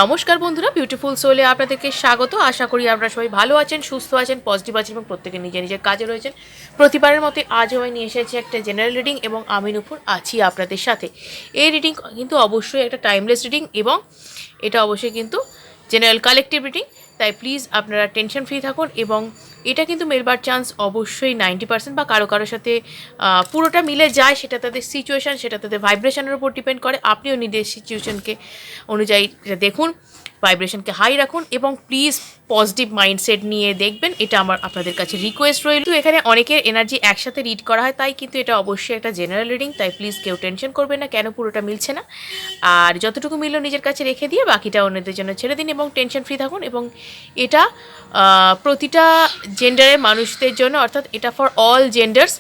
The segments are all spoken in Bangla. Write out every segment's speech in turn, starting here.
নমস্কার বন্ধুরা, বিউটিফুল সোলে আপনাদেরকে স্বাগত। আশা করি আপনারা সবাই ভালো আছেন, সুস্থ আছেন, পজিটিভ আছেন এবং প্রত্যেকে নিজের নিজের কাজে রয়েছেন। প্রতিবারের মতো আজও আমি নিয়ে এসেছি একটা জেনারেল রিডিং এবং আমি নূপুর আছি আপনাদের সাথে। এই রিডিং কিন্তু অবশ্যই একটা টাইমলেস রিডিং এবং এটা অবশ্যই কিন্তু জেনারেল কালেকটিভ রিডিং, তাই প্লিজ আপনারা টেনশন ফ্রি থাকুন। এবং এটা কিন্তু মেলবার চান্স অবশ্যই 90% বা কারো কারোর সাথে পুরোটা মিলে যায়, সেটা তাদের সিচুয়েশান, সেটা তাদের ভাইব্রেশনের উপর ডিপেন্ড করে। আপনিও নিজের সিচুয়েশনকে অনুযায়ী দেখুন, ভাইব্রেশনকে হাই রাখুন এবং প্লিজ পজিটিভ মাইন্ডসেট নিয়ে দেখবেন, এটা আমার আপনাদের কাছে রিকোয়েস্ট রইল। তো এখানে অনেকের এনার্জি একসাথে রিড করা হয়, তাই কিন্তু এটা অবশ্যই একটা জেনারেল রিডিং, তাই প্লিজ কেউ টেনশন করবেন না কেন পুরোটা মিলছে না। আর যতটুকু মিলল নিজের কাছে রেখে দিয়ে বাকিটা অন্যদের জন্য ছেড়ে দিন এবং টেনশন ফ্রি থাকুন। এবং এটা প্রতিটা জেন্ডারের মানুষদের জন্য, অর্থাৎ এটা ফর অল জেন্ডার্স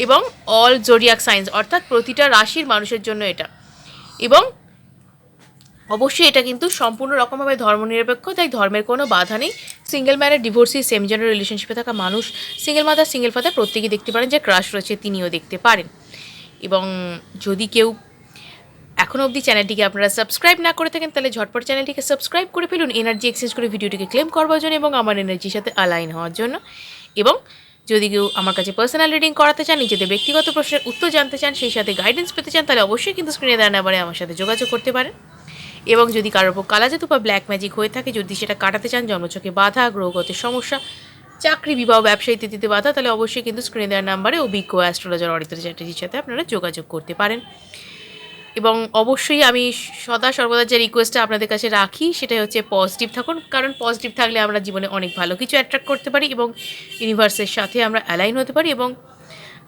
এবং অল জোডিয়াক সাইন্স, অর্থাৎ প্রতিটা রাশির মানুষের জন্য এটা। এবং অবশ্যই এটা কিন্তু সম্পূর্ণ রকমভাবে ধর্মনিরপেক্ষ, তাই ধর্মের কোনো বাধা নেই। Single married, divorcee, same gender রিলেশনশিপে থাকা মানুষ, সিঙ্গেল মাদার, সিঙ্গেল ফাদার প্রত্যেকেই দেখতে পারেন, যে ক্রাশ রয়েছে তিনিও দেখতে পারেন। এবং যদি কেউ এখনও অবধি চ্যানেলটিকে আপনারা সাবস্ক্রাইব না করে থাকেন, তাহলে ঝটপট চ্যানেলটিকে সাবস্ক্রাইব করে ফেলুন এনার্জি এক্সচেঞ্জ করে ভিডিওটিকে ক্লেম করবার জন্য এবং আমার এনার্জির সাথে অ্যালাইন হওয়ার জন্য। এবং যদি কেউ আমার কাছে পার্সোনাল রিডিং করাতে চান, নিজেদের ব্যক্তিগত প্রশ্নের উত্তর জানতে চান, সেই সাথে গাইডেন্স পেতে চান, তাহলে অবশ্যই কিন্তু স্ক্রিনে দেওয়া নাম্বারে আমার সাথে যোগাযোগ করতে পারেন। এবং যদি কারোর উপর কালাজাদু বা ব্ল্যাক ম্যাজিক হয়ে থাকে, যদি সেটা কাটাতে চান, জন্মছকে বাধা, গ্রহগত সমস্যা, চাকরি, বিবাহ, ব্যবসা ইত্যাদিতে বাধা, তাহলে অবশ্যই কিন্তু স্ক্রিনে দেওয়ার নাম্বারে অভিজ্ঞ অ্যাস্ট্রোলজার অরিত্র চ্যাটার্জির সাথে আপনারা যোগাযোগ করতে পারেন। এবং অবশ্যই আমি সর্বদা যে রিকোয়েস্টটা আপনাদের কাছে রাখি, সেটাই হচ্ছে পজিটিভ থাকুন, কারণ পজিটিভ থাকলে আমরা জীবনে অনেক ভালো কিছু অ্যাট্রাক্ট করতে পারি এবং ইউনিভার্সের সাথে আমরা অ্যালাইন হতে পারি এবং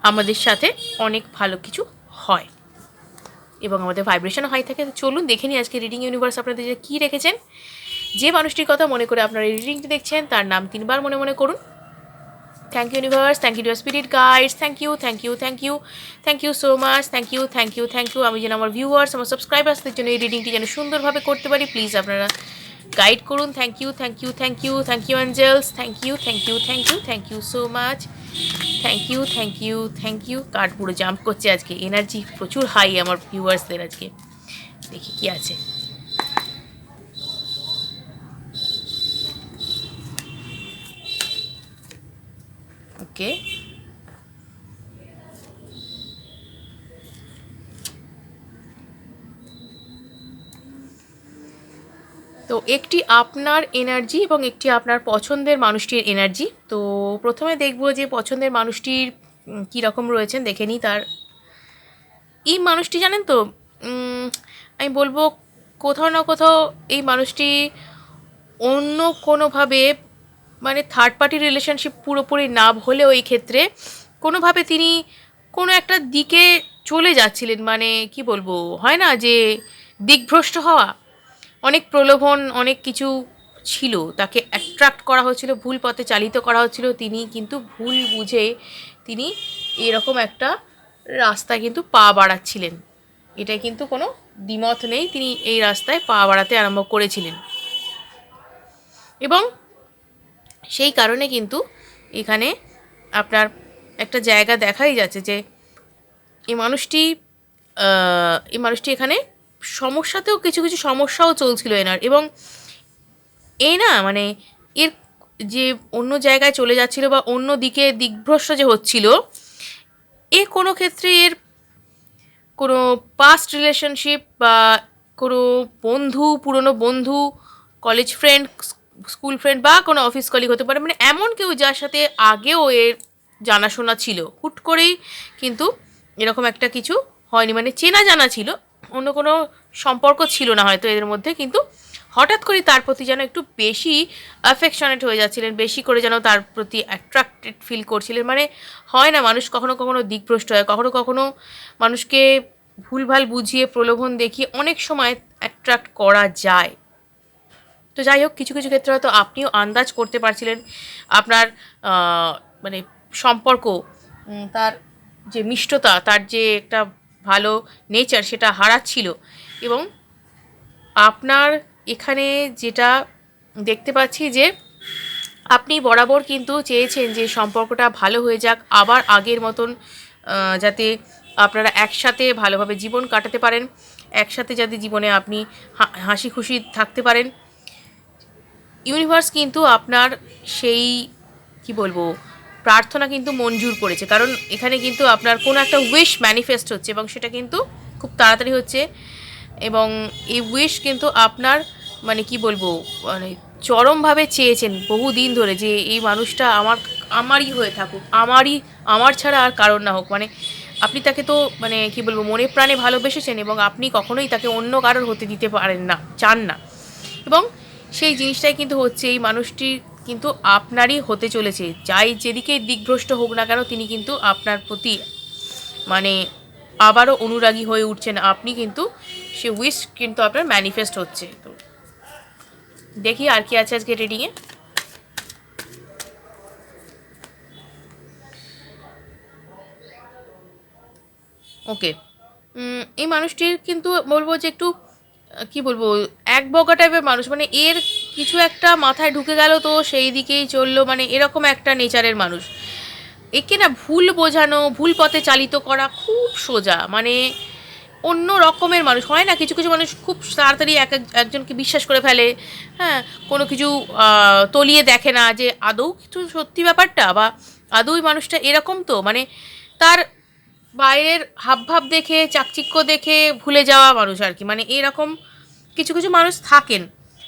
আমাদের সাথে অনেক ভালো কিছু হয় এবং আমাদের ভাইব্রেশনও হাই থাকে। চলুন দেখে নিই আজকে রিডিং ইউনিভার্স আপনাদের যে কী রেখেছেন। যে মানুষটির কথা মনে করে আপনারা এই রিডিংটি দেখছেন, তার নাম 3 বার মনে মনে করুন। Thank you universe, thank you dear spirit guides, thank you, thank you, thank you, thank you so much, thank you, thank you, thank you. আমি যেন আমার ভিউয়ার্স, আমার সাবস্ক্রাইবার্সদের জন্য এই রিডিংটি যেন সুন্দরভাবে করতে পারি, প্লিজ আপনারা গাইড করুন। Thank you, thank you, thank you, thank you angels, thank you, thank you, thank you, thank you so much, thank you, thank you, thank you. Card পুরো জাম্প করছে আজকে, এনার্জি প্রচুর হাই আমার ভিউয়ার্সদের আজকে। দেখি কি আছে। ওকে, তো একটি আপনার এনার্জি এবং একটি আপনার পছন্দের মানুষটির এনার্জি। তো প্রথমে দেখব যে পছন্দের মানুষটির কীরকম রয়েছেন, দেখে নিই তার। এই মানুষটি জানেন তো, আমি বলবো কোথাও না কোথাও এই মানুষটি অন্য কোনোভাবে, মানে থার্ড পার্টি রিলেশনশিপ পুরোপুরি না হলেও এই ক্ষেত্রে কোনোভাবে তিনি কোনো একটা দিকে চলে যাচ্ছিলেন। মানে কি বলবো, হয় না যে দিকভ্রষ্ট হওয়া, অনেক প্রলোভন, অনেক কিছু ছিল, তাকে অ্যাট্রাক্ট করা হচ্ছিল, ভুল পথে চালিত করা হচ্ছিল, তিনি কিন্তু ভুল বুঝে তিনি এরকম একটা রাস্তায় কিন্তু পা বাড়াচ্ছিলেন। এটা কিন্তু কোনো দ্বিমত নেই, তিনি এই রাস্তায় পা বাড়াতে আরম্ভ করেছিলেন এবং সেই কারণে কিন্তু এখানে আপনার একটা জায়গা দেখাই যাচ্ছে যে এই মানুষটি এখানে সমস্যাতেও কিছু কিছু সমস্যাও চলছিল এনার। এবং এই না, মানে এর যে অন্য জায়গায় চলে যাচ্ছিল বা অন্য দিকে দিকভ্রষ্ট যে হচ্ছিল, এ কোনো ক্ষেত্রে এর কোনো পাস্ট রিলেশনশিপ বা কোনো বন্ধু, পুরনো বন্ধু, কলেজ ফ্রেন্ড, স্কুল ফ্রেন্ড বা কোনো অফিস কলিগ হতে পারে, মানে এমন কেউ যার সাথে আগেও এর জানাশোনা ছিল, হুট করেই কিন্তু এরকম একটা কিছু হয়নি, মানে চেনা জানা ছিল, অন্য কোনো সম্পর্ক ছিল না হয়তো এদের মধ্যে, কিন্তু হঠাৎ করে তার প্রতি যেন একটু বেশি অ্যাফেকশনেট হয়ে যাচ্ছিলেন, বেশি করে যেন তার প্রতি অ্যাট্রাক্টেড ফিল করছিলেন। মানে হয় না, মানুষ কখনো কখনো দিকভ্রষ্ট হয়, কখনো কখনো মানুষকে ভুলভাল বুঝিয়ে, প্রলোভন দেখিয়ে অনেক সময় অ্যাট্রাক্ট করা যায়। তো যাই হোক, কিছু কিছু ক্ষেত্রে হয়তো আপনিও আন্দাজ করতে পারছিলেন আপনার মানে সম্পর্ক, তার যে মিষ্টতা, তার যে একটা ভালো নেচার, সেটা হারাচ্ছিল। এবং আপনার এখানে যেটা দেখতে পাচ্ছি যে আপনি বরাবর কিন্তু চেয়েছেন যে সম্পর্কটা ভালো হয়ে যাক, আবার আগের মতন, যাতে আপনারা একসাথে ভালোভাবে জীবন কাটাতে পারেন, একসাথে যাতে জীবনে আপনি হাসি খুশি থাকতে পারেন। ইউনিভার্স কিন্তু আপনার সেই কি বলবো প্রার্থনা কিন্তু মঞ্জুর করেছে, কারণ এখানে কিন্তু আপনার কোনো একটা উইশ ম্যানিফেস্ট হচ্ছে এবং সেটা কিন্তু খুব তাড়াতাড়ি হচ্ছে। এবং এই উইশ কিন্তু আপনার মানে কি বলবো মানে চরমভাবে চেয়েছেন বহুদিন ধরে যে এই মানুষটা আমারই হয়ে থাকুক, আমার ছাড়া আর কারণ না হোক। মানে আপনি তাকে তো মানে কি বলবো মনে প্রাণে ভালোবেসেছেন এবং আপনি কখনোই তাকে অন্য কারোর হতে দিতে পারেন না, চান না। এবং সেই জিনিসটাই কিন্তু হচ্ছে এই মানুষটি কিন্তু আপনারই হতে চলেছে, যাই যেদিকে দিকভ্রষ্ট হোক না কেন তিনি কিন্তু আপনার প্রতি মানে আবারও অনুরাগী হয়ে উঠছেন। আপনি কিন্তু সে উইশ কিন্তু আপনার ম্যানিফেস্ট হচ্ছে। তো দেখি আর কি আছে আজকে রিডিংয়ে। ওকে, এই মানুষটির কিন্তু বলবো যে একটু কি বলবো এক বগা টাইপের মানুষ, মানে এর কিছু একটা মাথায় ঢুকে গেল তো সেই দিকেই চললো, মানে এরকম একটা নেচারের মানুষ। একে না ভুল বোঝানো, ভুল পথে চালিত করা খুব সোজা, মানে অন্য রকমের মানুষ হয় না, কিছু কিছু মানুষ খুব তাড়াতাড়ি একজনকে বিশ্বাস করে ফেলে, হ্যাঁ, কোনো কিছু তলিয়ে দেখে না যে আদৌ কিছু সত্যি ব্যাপারটা বা আদৌ মানুষটা এরকম, তো মানে তার বাইরের হাবভাব দেখে চাকচিক্য দেখে ভুলে যাওয়া মানুষ আর কি। মানে এরকম কিছু কিছু মানুষ থাকেন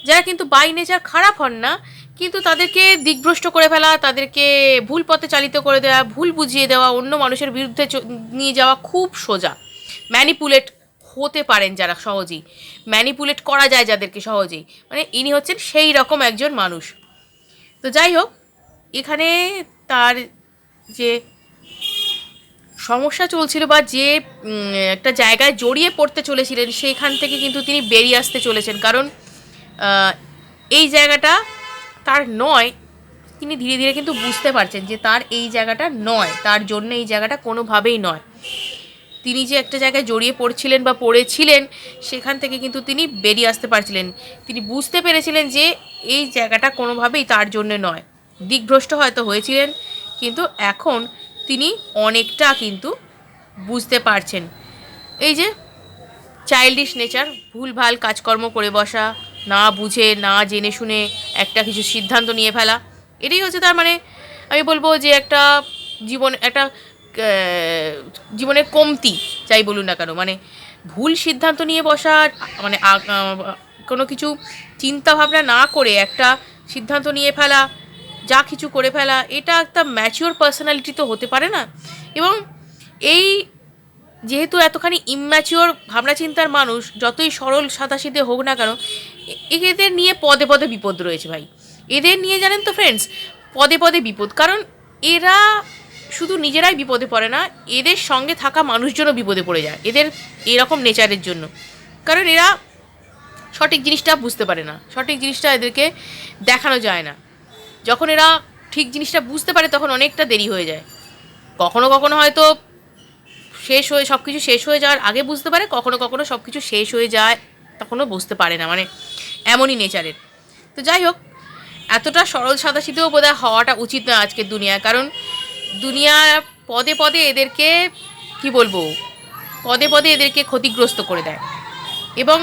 যারা কিন্তু বাই নেচার খারাপ হন না, কিন্তু তাদেরকে দিকভ্রষ্ট করে ফেলা, তাদেরকে ভুল পথে চালিত করে দেওয়া, ভুল বুঝিয়ে দেওয়া, অন্য মানুষের বিরুদ্ধে নিয়ে যাওয়া খুব সোজা। ম্যানিপুলেট হতে পারেন যারা সহজেই, ম্যানিপুলেট করা যায় যাদেরকে সহজেই, মানে ইনি হচ্ছেন সেই রকম একজন মানুষ। তো যাই হোক, এখানে তার যে সমস্যা চলছিল বা যে একটা জায়গায় জড়িয়ে পড়তে চলেছিলেন সেইখান থেকে কিন্তু তিনি বেরিয়ে আসতে চলেছেন, কারণ এই জায়গাটা তার নয়। তিনি ধীরে ধীরে কিন্তু বুঝতে পারছেন যে তার এই জায়গাটা নয়, তার জন্য এই জায়গাটা কোনোভাবেই নয়। তিনি যে একটা জায়গায় জড়িয়ে পড়ছিলেন বা পড়েছিলেন সেখান থেকে কিন্তু তিনি বেরিয়ে আসতে পারছিলেন। তিনি বুঝতে পেরেছিলেন যে এই জায়গাটা কোনোভাবেই তার জন্য নয়। দিকভ্রষ্ট হয়তো হয়েছিলেন, কিন্তু এখন তিনি অনেকটা কিন্তু বুঝতে পারছেন। এই যে চাইল্ডিশ নেচার, ভুলভাল কাজকর্ম করে বসা, না বুঝে না জেনে শুনে একটা কিছু সিদ্ধান্ত নিয়ে ফেলা, এটাই হচ্ছে তার মানে আমি বলবো যে একটা জীবনের কমতি যাই বলুন না কেন, মানে ভুল সিদ্ধান্ত নিয়ে বসা, মানে কোনো কিছু চিন্তা ভাবনা না করে একটা সিদ্ধান্ত নিয়ে ফেলা, যা কিছু করে ফেলা, এটা একটা ম্যাচিওর পার্সোনালিটি তো হতে পারে না। এবং এই যেহেতু এতখানি ইম্যাচিওর ভাবনা চিন্তার মানুষ, যতই সরল সাদাসিধে হোক না কেন, এদের নিয়ে পদে পদে বিপদ রয়েছে ভাই। এদের নিয়ে জানেন তো ফ্রেন্ডস, পদে পদে বিপদ, কারণ এরা শুধু নিজেরাই বিপদে পড়ে না, এদের সঙ্গে থাকা মানুষজনও বিপদে পড়ে যায় এদের এরকম নেচারের জন্য। কারণ এরা সঠিক জিনিসটা বুঝতে পারে না, সঠিক জিনিসটা এদেরকে দেখানো যায় না। যখন এরা ঠিক জিনিসটা বুঝতে পারে তখন অনেকটা দেরি হয়ে যায়। কখনো কখনো হয়তো সব কিছু শেষ হয়ে যাওয়ার আগে বুঝতে পারে, কখনো কখনো সব কিছু শেষ হয়ে যায় তখনও বুঝতে পারে না, মানে এমনই নেচারের। তো যাই হোক, এতটা সরল সাদাসিধেও বোধহয় হওয়াটা উচিত না আজকের দুনিয়ায়, কারণ দুনিয়া পদে পদে এদেরকে কি বলবো পদে পদে এদেরকে ক্ষতিগ্রস্ত করে দেয়। এবং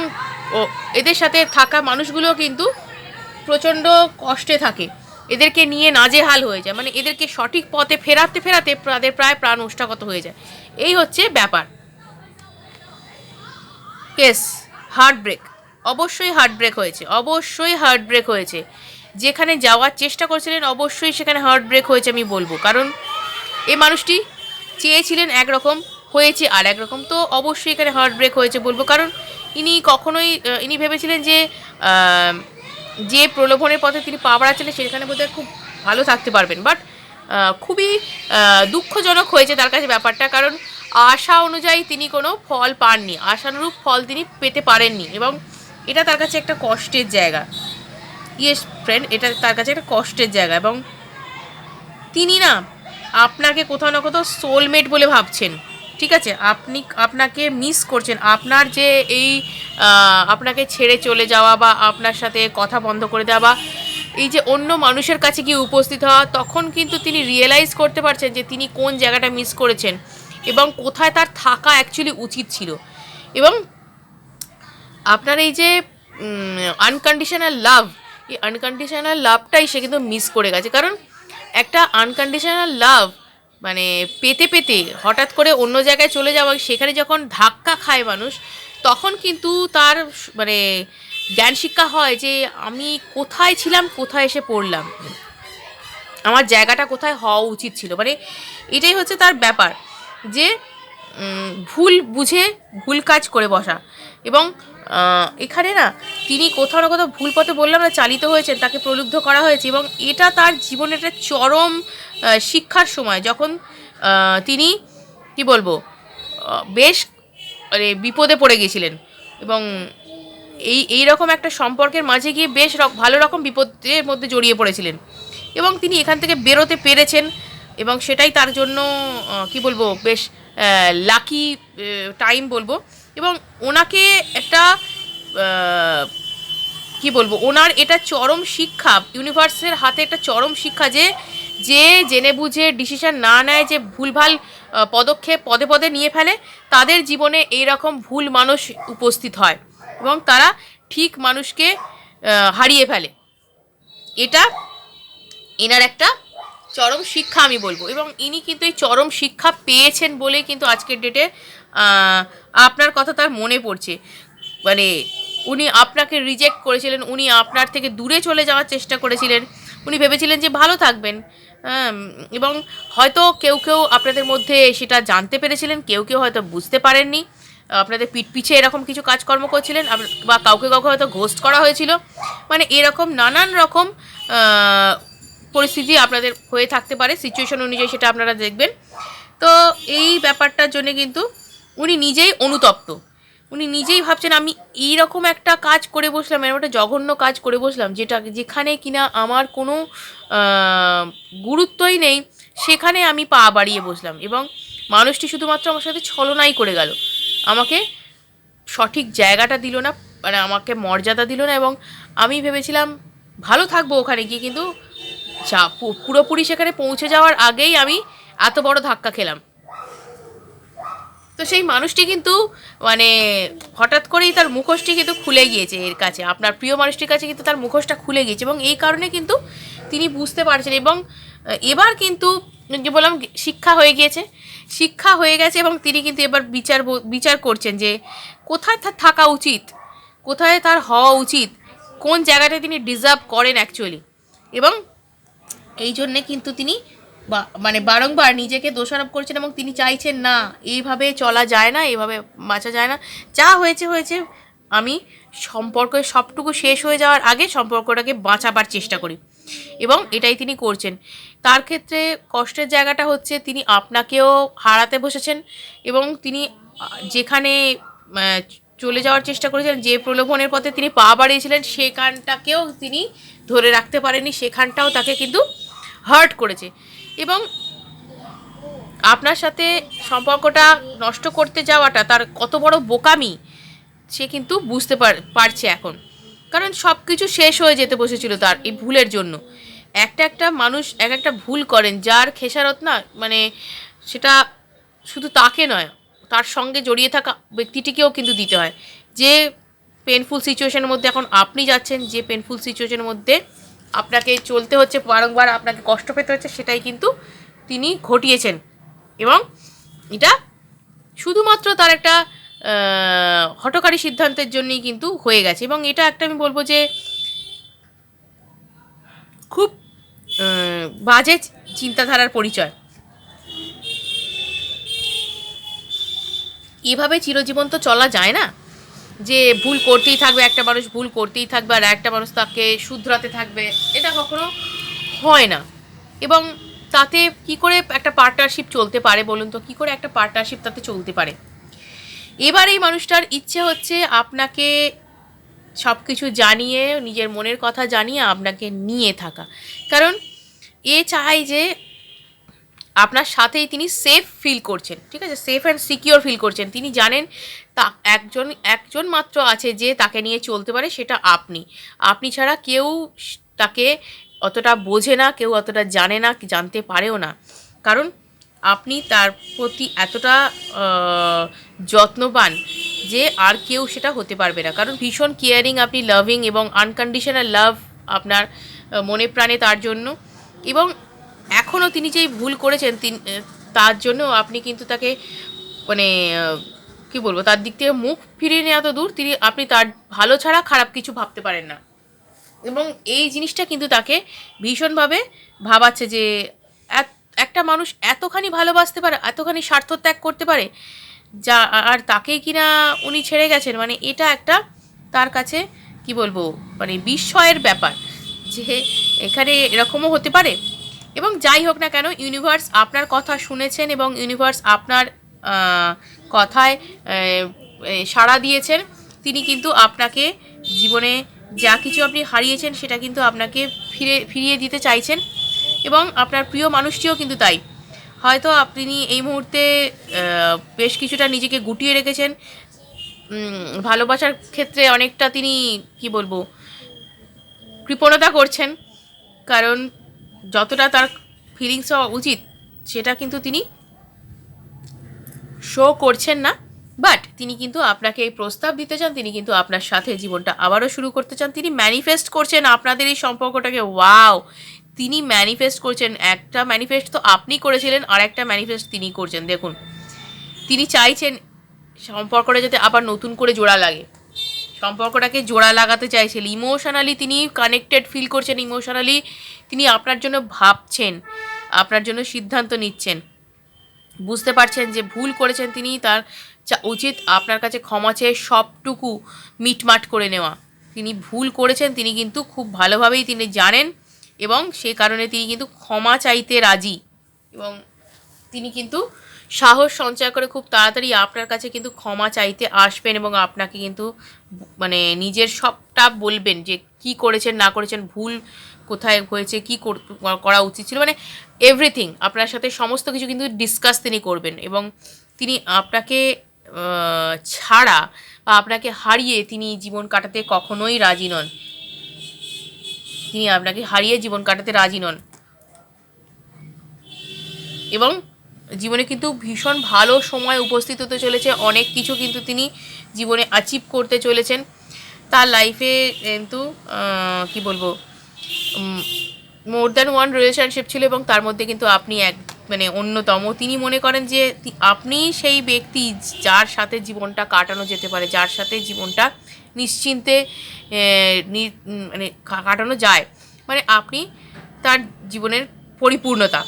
এদের সাথে থাকা মানুষগুলো কিন্তু প্রচণ্ড কষ্টে থাকে, এদেরকে নিয়ে নাজেহাল হয়ে যায়, মানে এদেরকে সঠিক পথে ফেরাতে ফেরাতে তাদের প্রায় প্রাণ ওষ্ঠাগত হয়ে যায়। এই হচ্ছে ব্যাপার। কেস হার্ট ব্রেক, অবশ্যই হার্ট ব্রেক হয়েছে, অবশ্যই হার্ট ব্রেক হয়েছে। যেখানে যাওয়ার চেষ্টা করছিলেন অবশ্যই সেখানে হার্ট ব্রেক হয়েছে আমি বলবো, কারণ এই মানুষটি চেয়েছিলেন একরকম, হয়েছে আর একরকম, তো অবশ্যই এখানে হার্ট ব্রেক হয়েছে বলবো। কারণ ইনি ভেবেছিলেন যে যে প্রলোভনের পথে তিনি পা বাড়াচ্ছিলেন সেখানে বোধহয় খুব ভালো থাকতে পারবেন, বাট খুবই দুঃখজনক হয়েছে তার কাছে ব্যাপারটা, কারণ আশা অনুযায়ী তিনি কোনো ফল পাননি, আশানুরূপ ফল তিনি পেতে পারেননি, এবং এটা তার কাছে একটা কষ্টের জায়গা। ইয়েস ফ্রেন্ড, এটা তার কাছে একটা কষ্টের জায়গা। এবং তিনি না আপনাকে কোথাও না কোথাও সোলমেট বলে ভাবছেন, ঠিক আছে, আপনাকে মিস করছেন। আপনার যে এই আপনাকে ছেড়ে চলে যাওয়া বা আপনার সাথে কথা বন্ধ করে দেওয়া বা এই যে অন্য মানুষের কাছে গিয়ে উপস্থিত হওয়া, তখন কিন্তু তিনি রিয়েলাইজ করতে পারছেন যে তিনি কোন জায়গাটা মিস করেছেন এবং কোথায় তার থাকা অ্যাকচুয়ালি উচিত ছিল। এবং আপনার এই যে আনকন্ডিশনাল লাভ, এই আনকন্ডিশনাল লাভটাই সে কিন্তু মিস করে গেছে। কারণ একটা আনকন্ডিশনাল লাভ মানে পেতে পেতে হঠাৎ করে অন্য জায়গায় চলে যাওয়া, সেখানে যখন ধাক্কা খায় মানুষ, তখন কিন্তু তার মানে জ্ঞান শিক্ষা হয় যে আমি কোথায় ছিলাম, কোথায় এসে পড়লাম, আমার জায়গাটা কোথায় হওয়া উচিত ছিল। মানে এটাই হচ্ছে তার ব্যাপার, যে ভুল বুঝে ভুল কাজ করে বসা। এবং এখানে না তিনি কোথাও না কোথাও ভুল পথে বললাম না চালিত হয়েছেন, তাকে প্রলুব্ধ করা হয়েছে, এবং এটা তার জীবনের একটা চরম শিক্ষার সময়, যখন তিনি কি বলবো বেশ মানে বিপদে পড়ে গেছিলেন, এবং এই রকম একটা সম্পর্কের মাঝে গিয়ে বেশ ভালো রকম বিপদের মধ্যে জড়িয়ে পড়েছিলেন, এবং তিনি এখান থেকে বেরোতে পেরেছেন, এবং সেটাই তার জন্য কি বলবো বেশ লাকি টাইম বলবো। এবং ওনাকে একটা কি বলবো, ওনার এটা চরম শিক্ষা, ইউনিভার্সের হাতে একটা চরম শিক্ষা, যে যে জেনে বুঝে ডিসিশন না নেয়, যে ভুলভাল পদক্ষেপ পদে পদে নিয়ে ফেলে, তাদের জীবনে এইরকম ভুল মানুষ উপস্থিত হয়, এবং তারা ঠিক মানুষকে হারিয়ে ফেলে। এটা এনার একটা চরম শিক্ষা আমি বলবো, এবং ইনি কিন্তু এই চরম শিক্ষা পেয়েছেন বলেই কিন্তু আজকের ডেটে আপনার কথা তার মনে পড়ছে। মানে উনি আপনাকে রিজেক্ট করেছিলেন, উনি আপনার থেকে দূরে চলে যাওয়ার চেষ্টা করেছিলেন, উনি ভেবেছিলেন যে ভালো থাকবেন, এবং হয়তো কেউ কেউ আপনাদের মধ্যে সেটা জানতে পেরেছিলেন, কেউ কেউ হয়তো বুঝতে পারেননি, আপনাদের পিঠ পিছে এরকম কিছু কাজকর্ম করছিলেন, বা কাউকে কাউকে হয়তো ঘোস্ট করা হয়েছিল। মানে এরকম নানান রকম পরিস্থিতি আপনাদের হয়ে থাকতে পারে, সিচুয়েশন অনুযায়ী সেটা আপনারা দেখবেন। তো এই ব্যাপারটার জন্য কিন্তু উনি নিজেই অনুতপ্ত, উনি নিজেই ভাবছেন আমি এইরকম একটা কাজ করে বসলাম, এরকম একটা জঘন্য কাজ করে বসলাম, যেখানে কিনা আমার কোনো গুরুত্বই নেই, সেখানে আমি পা বাড়িয়ে বসলাম, এবং মানুষটি শুধুমাত্র আমার সাথে ছলনাই করে গেল, আমাকে সঠিক জায়গাটা দিল না, মানে আমাকে মর্যাদা দিল না, এবং আমি ভেবেছিলাম ভালো থাকবো ওখানে গিয়ে, কিন্তু পুরোপুরি সেখানে পৌঁছে যাওয়ার আগেই আমি এত বড় ধাক্কা খেলাম। তো সেই মানুষটি কিন্তু মানে হঠাৎ করেই তার মুখোশটি কিন্তু খুলে গিয়েছে, এর কাছে আপনার প্রিয় মানুষটির কাছে কিন্তু তার মুখোশটা খুলে গিয়েছে, এবং এই কারণে কিন্তু তিনি বুঝতে পারছেন, এবং এবার কিন্তু যে বললাম শিক্ষা হয়ে গিয়েছে, শিক্ষা হয়ে গেছে, এবং তিনি কিন্তু এবার বিচার করছেন যে কোথায় তার থাকা উচিত, কোথায় তার হওয়া উচিত, কোন জায়গাটা তিনি ডিজার্ভ করেন অ্যাকচুয়ালি। এবং এই জন্যে কিন্তু তিনি মানে বারংবার নিজেকে দোষারোপ করছেন, এবং তিনি চাইছেন না এইভাবে চলা যায় না, এইভাবে বাঁচা যায় না, যা হয়েছে হয়েছে, আমি সম্পর্ক সবটুকু শেষ হয়ে যাওয়ার আগে সম্পর্কটাকে বাঁচাবার চেষ্টা করি, এবং এটাই তিনি করছেন। তার ক্ষেত্রে কষ্টের জায়গাটা হচ্ছে তিনি আপনাকেও হারাতে বসেছেন, এবং তিনি যেখানে চলে যাওয়ার চেষ্টা করেছিলেন, যে প্রলোভনের পথে তিনি পা বাড়িয়েছিলেন, সেখানটাকেও তিনি ধরে রাখতে পারেনি, সেখানটাও তাকে কিন্তু হার্ট করেছে, এবং আপনার সাথে সম্পর্কটা নষ্ট করতে যাওয়াটা তার কত বড় বোকামি সে কিন্তু বুঝতে পারছে এখন, কারণ সব কিছু শেষ হয়ে যেতে বসেছিল তার এই ভুলের জন্য। একটা মানুষ একটা ভুল করেন, যার খেসারত না মানে সেটা শুধু তাকে নয়, তার সঙ্গে জড়িয়ে থাকা ব্যক্তিটিকেও কিন্তু দিতে হয়। যে পেনফুল সিচুয়েশনের মধ্যে এখন আপনি যাচ্ছেন, যে পেনফুল সিচুয়েশনের মধ্যে আপনাকে চলতে হচ্ছে, বারংবার আপনাকে কষ্ট পেতে হচ্ছে, সেটাই কিন্তু তিনি ঘটিয়েছেন, এবং এটা শুধুমাত্র তার একটা হঠকারী সিদ্ধান্তের জন্যই কিন্তু হয়ে গেছে, এবং এটা একটা আমি বলবো যে খুব বাজে চিন্তাধারার পরিচয়। এভাবে চিরজীবন তো চলা যায় না, যে ভুল করতেই থাকবে একটা মানুষ, ভুল করতেই থাকবে, আর একটা মানুষ তাকে শুধরাতে থাকবে, এটা কখনো হয় না। এবং তাতে কি করে একটা পার্টনারশিপ চলতে পারে বলুন তো, কি করে একটা পার্টনারশিপ তাতে চলতে পারে? এবার এই মানুষটার ইচ্ছে হচ্ছে আপনাকে সব কিছু জানিয়ে, নিজের মনের কথা জানিয়ে আপনাকে নিয়ে থাকা, কারণ এ চায় যে আপনার সাথেই তিনি সেফ ফিল করছেন, ঠিক আছে, সেফ অ্যান্ড সিকিওর ফিল করছেন। তিনি জানেন তা একজন মাত্র আছে যে তাকে নিয়ে চলতে পারে, সেটা আপনি ছাড়া কেউ তাকে অতটা বোঝে না, কেউ অতটা জানে না, জানতে পারেও না, কারণ আপনি তার প্রতি এতটা যত্নবান, যে আর কেউ সেটা হতে পারবে না। কারণ ভীষণ কেয়ারিং আপনি, লাভিং এবং আনকন্ডিশনাল লাভ আপনার মনে প্রাণে তার জন্য। এবং এখনও তিনি যেই ভুল করেছেন তার জন্য আপনি কিন্তু তাকে মানে কী বলবো, তার দিক থেকে মুখ ফিরিয়ে নেওয়া তো দূর, আপনি তার ভালো ছাড়া খারাপ কিছু ভাবতে পারেন না। এবং এই জিনিসটা কিন্তু তাকে ভীষণভাবে ভাবাচ্ছে যে একটা মানুষ এতখানি ভালোবাসতে পারে, এতখানি স্বার্থত্যাগ করতে পারে, যা আর তাকেই কিনা উনি ছেড়ে গেছেন। মানে এটা একটা তার কাছে কি বলবো, মানে বিস্ময়ের ব্যাপার যে এখানে এরকমও হতে পারে। এবং যাই হোক না কেন, ইউনিভার্স আপনার কথা শুনেছেন এবং ইউনিভার্স আপনার কথায় সাড়া দিয়েছেন। তিনি কিন্তু আপনাকে জীবনে যা কিছু আপনি হারিয়েছেন সেটা কিন্তু আপনাকে ফিরিয়ে দিতে চাইছেন। এবং আপনার প্রিয় মানুষটিও কিন্তু তাই। হয়তো আপনি এই মুহূর্তে বেশ কিছুটা নিজেকে গুটিয়ে রেখেছেন, ভালোবাসার ক্ষেত্রে অনেকটা তিনি কি বলবো কৃপণতা করছেন, কারণ যতটা তার ফিলিংস হওয়া উচিত সেটা কিন্তু তিনি শো করছেন না। বাট তিনি কিন্তু আপনাকে এই প্রস্তাব দিতে চান, তিনি কিন্তু আপনার সাথে জীবনটা আবারও শুরু করতে চান। তিনি ম্যানিফেস্ট করছেন আপনাদের এই সম্পর্কটাকে। ওয়াও, তিনি ম্যানিফেস্ট করছেন। একটা ম্যানিফেস্ট তো আপনি করেছিলেন, আর একটা ম্যানিফেস্ট তিনি করছেন। দেখুন, তিনি চাইছেন সম্পর্কটা যাতে আবার নতুন করে জোড়া লাগে, সম্পর্কটাকে জোড়া লাগাতে চাইছেন। ইমোশনালি তিনি কানেক্টেড ফিল করছেন, ইমোশনালি তিনি আপনার জন্য ভাবছেন, আপনার জন্য সিদ্ধান্ত নিচ্ছেন। বুঝতে পারছেন যে ভুল করেছেন তিনি, তার উচিত আপনার কাছে ক্ষমা চেয়ে সবটুকু মিটমাট করে নেওয়া। তিনি ভুল করেছেন, তিনি কিন্তু খুব ভালোভাবেই তিনি জানেন এবং সেই কারণে তিনি কিন্তু ক্ষমা চাইতে রাজি। এবং তিনি কিন্তু সাহস সঞ্চয় করে খুব তাড়াতাড়ি আপনার কাছে কিন্তু ক্ষমা চাইতে আসবেন এবং আপনাকে কিন্তু মানে নিজের সবটা বলবেন যে কি করেছেন না করেছেন, ভুল কোথায় হয়েছে, কী করা উচিত ছিল, মানে এভরিথিং আপনার সাথে সমস্ত কিছু কিন্তু ডিসকাস তিনি করবেন। এবং তিনি আপনাকে ছাড়া বা আপনাকে হারিয়ে তিনি জীবন কাটাতে কখনোই রাজি নন। তিনি আপনাকে হারিয়ে জীবন কাটাতে রাজি নন এবং জীবনে কিন্তু ভীষণ ভালো সময় উপস্থিত হতে চলেছে। অনেক কিছু কিন্তু তিনি জীবনে অ্যাচিভ করতে চলেছেন। তার লাইফে কিন্তু কি বলবো, মোর দ্যান ওয়ান রিলেশনশিপ ছিল এবং তার মধ্যে কিন্তু আপনি মানে অন্যতম। তিনি মনে করেন যে আপনি সেই ব্যক্তি যার সাথে জীবনটা কাটানো যেতে পারে, যার সাথে জীবনটা নিশ্চিন্তে মানে কাটানো যায়, মানে আপনি তার জীবনের পরিপূর্ণতা।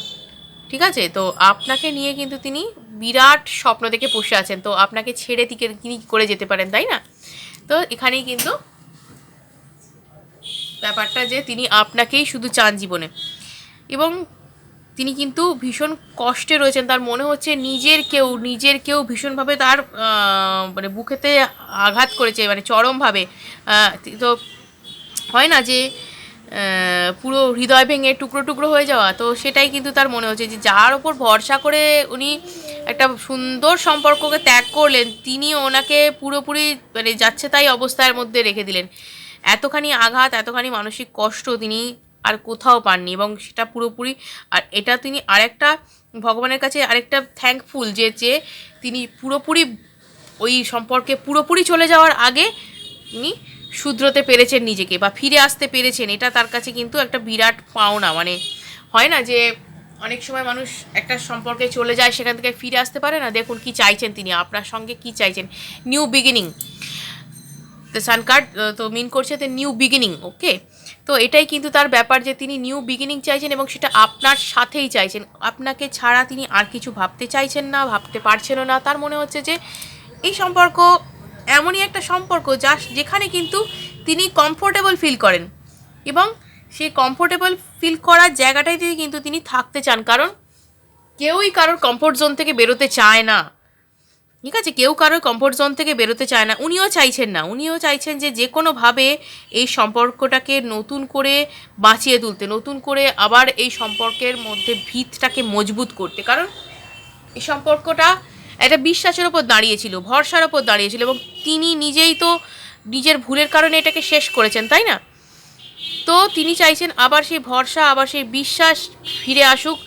ঠিক আছে, তো আপনাকে নিয়ে কিন্তু তিনি বিরাট স্বপ্ন দেখে বসে আছেন। তো আপনাকে ছেড়ে তিনি করে যেতে পারেন, তাই না? তো এখানেই কিন্তু ব্যাপারটা যে তিনি আপনাকেই শুধু চান জীবনে। এবং তিনি কিন্তু ভীষণ কষ্টে রয়েছেন। তার মনে হচ্ছে নিজের কেউ ভীষণভাবে তার মানে বুকেতে আঘাত করেছে, মানে চরমভাবে। তো হয় না যে পুরো হৃদয় ভেঙে টুকরো টুকরো হয়ে যাওয়া, তো সেটাই কিন্তু তার মনে হচ্ছে যে যার ওপর ভরসা করে উনি একটা সুন্দর সম্পর্ককে ত্যাগ করলেন, তিনি ওনাকে পুরোপুরি মানে যাচ্ছে তাই অবস্থার মধ্যে রেখে দিলেন। এতখানি আঘাত, এতখানি মানসিক কষ্ট তিনি আর কোথাও পাননি এবং সেটা পুরোপুরি। আর এটা তিনি আরেকটা ভগবানের কাছে আরেকটা থ্যাঙ্কফুল যে তিনি পুরোপুরি ওই সম্পর্কে পুরোপুরি চলে যাওয়ার আগে উনি শুধরোতে পেরেছেন নিজেকে বা ফিরে আসতে পেরেছেন। এটা তার কাছে কিন্তু একটা বিরাট পাওনা। মানে হয় না যে অনেক সময় মানুষ একটা সম্পর্কে চলে যায়, সেখান থেকে ফিরে আসতে পারে না। দেখুন কি চাইছেন তিনি, আপনার সঙ্গে কি চাইছেন, নিউ বিগিনিং। তো সান কার্ড তো মিন করছে তো নিউ বিগিনিং। ওকে, তো এটাই কিন্তু তার ব্যাপার যে তিনি নিউ বিগিনিং চাইছেন এবং সেটা আপনার সাথেই চাইছেন। আপনাকে ছাড়া তিনি আর কিছু ভাবতে চাইছেন না, ভাবতে পারছেনও না। তার মনে হচ্ছে যে এই সম্পর্ক এমনই একটা সম্পর্ক যেখানে কিন্তু তিনি কমফোর্টেবল ফিল করেন এবং সেই কমফোর্টেবল ফিল করার জায়গাটাই কিন্তু তিনি থাকতে চান। কারণ কেউই কারোর কমফোর্ট জোন থেকে বেরোতে চায় না। ঠিক আছে, কেউ কারোর কমফোর্ট জোন থেকে বেরোতে চায় না, উনিও চাইছেন না। উনিও চাইছেন যে কোনোভাবে এই সম্পর্কটাকে নতুন করে বাঁচিয়ে তুলতে, নতুন করে আবার এই সম্পর্কের মধ্যে ভিতটাকে মজবুত করতে। কারণ এই সম্পর্কটা একটা বিশ্বাসের ওপর দাঁড়িয়েছিল, ভরসার ওপর দাঁড়িয়েছিল এবং তিনি নিজেই তো নিজের ভুলের কারণে এটাকে শেষ করেছেন, তাই না? তো তিনি চাইছেন আবার সেই ভরসা, আবার সেই বিশ্বাস ফিরে আসুক।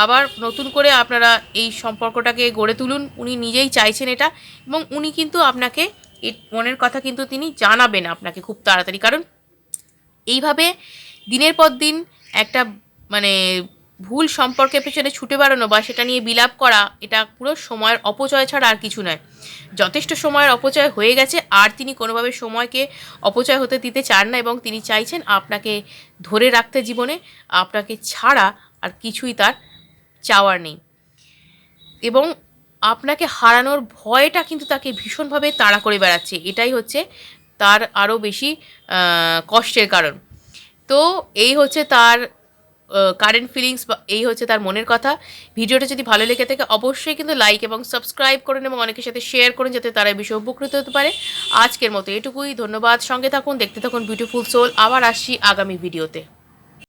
আবার নতুন করে আপনারা এই সম্পর্কটাকে গড়ে তুলুন। উনি নিজেই চাইছেন এটা, এবং উনি কিন্তু আপনাকে এই মনের কথা কিন্তু তিনি জানাবেন আপনাকে খুব তাড়াতাড়ি। কারণ এইভাবে দিনের পর দিন একটা মানে ভুল সম্পর্কের পেছনে ছুটে বেড়ানো বা সেটা নিয়ে বিলাপ করা, এটা পুরো সময়ের অপচয় ছাড়া আর কিছু নয়। যথেষ্ট সময়ের অপচয় হয়ে গেছে, আর তিনি কোনোভাবে সময়কে অপচয় হতে দিতে চান না, এবং তিনি চাইছেন আপনাকে ধরে রাখতে জীবনে। আপনাকে ছাড়া আর কিছুই তার চাওয়ার নেই, এবং আপনাকে হারানোর ভয়টা কিন্তু তাকে ভীষণভাবে তাড়া করে বেড়াচ্ছে। এটাই হচ্ছে তার আরও বেশি কষ্টের কারণ। তো এই হচ্ছে তার কারেন্ট ফিলিংস, বা এই হচ্ছে তার মনের কথা। ভিডিওটা যদি ভালো লেগে থাকে অবশ্যই কিন্তু লাইক এবং সাবস্ক্রাইব করুন, এবং অনেকের সাথে শেয়ার করুন যাতে তারা এই বিষয়ে উপকৃত হতে পারে। আজকের মতো এটুকুই, ধন্যবাদ। সঙ্গে থাকুন, দেখতে থাকুন বিউটিফুল সোল। আবার আসছি আগামী ভিডিওতে।